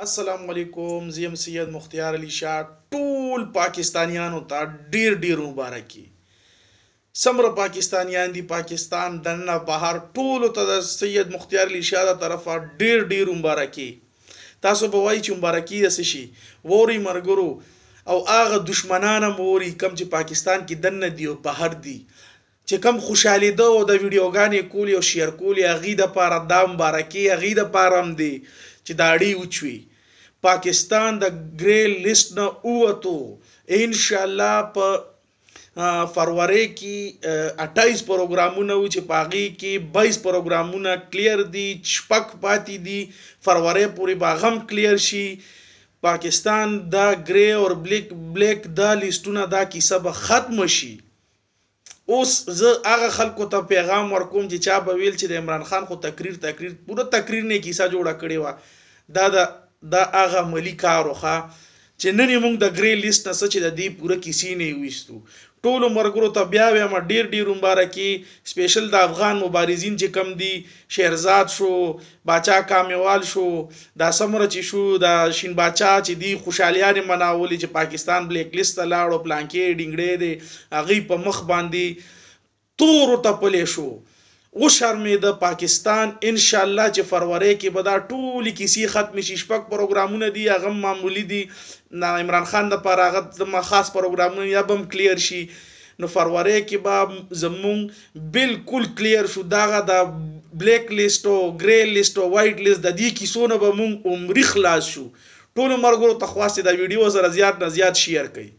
السلام علیکم زیم سید مختار علی شاه ټول پاکستانیانو ته ډیر مبارکي سمره پاکستانیان دي پاکستان دنه بهر ټول ته د سید مختار علی شاه تر طرفه ډیر مبارکي تاسو به وایي چې مبارکي د شي ووري مرګرو او هغه دشمنان موري کم چې پاکستان کې دنه دی او بهر دی چې کم خوشحالي ده او د ویډیوګانې کولی او شیر کولی هغې دپاره دا مبارکي هغې دپاره هم دی چې دا اړې وچوي پاکستان د ګری لیست نه ووتو ان شاء الله په فروری کې 28 پروګرامونه و چې په هغې کې 22 پروګرامونه کلیر دي شپږ پاتې دي فروری پورې به هغه هم کلیر شي پاکستان دا ګری او بلیک دا لیستونه دا کیسه به ختم شي اوس زه هغه خلکو ته پیغام ورکوم چې چا به ویل چې د عمران خان خو تقریر پوره تقریر نه کیسه جوړه کړې وه دا هغه عملي کار وخه چې نن یې موږ د ګری لیست نه څه چې د دې پوره کیسې نه یې ویستو ټولو مرګرو ته بیا وایم ډیر مبارکي سپیشل د افغان مبارزین چې کم دي شهرزاد شو باچا کامیوال شو دا سمره چې شو د شین باچا چې دی خوشحالیانې مناولې چې پاکستان بلیک لیست ته لاړو پلانکې ډینګړې دی هغې په مخ باندې تورو تپلې شو وشرمېده پاکستان ان شاء الله چې فروری کې به دا ټولې کیسې ختمې شي شپږ پروګرامونه دي هغه معمولي دي عمران خان دپاره هغه خاص پروګرامونه یا به هم کلیر شي نو فروری کې به زمونږ بالکل کلیر شو دغه د بلیک لیست او ګری لیست او وایټ لیست د دې کیسو نه به مونږ عمري خلاص شو ټولو ملګرو ته خواست د ویډیو سره زیات نه زیات شیر کړئ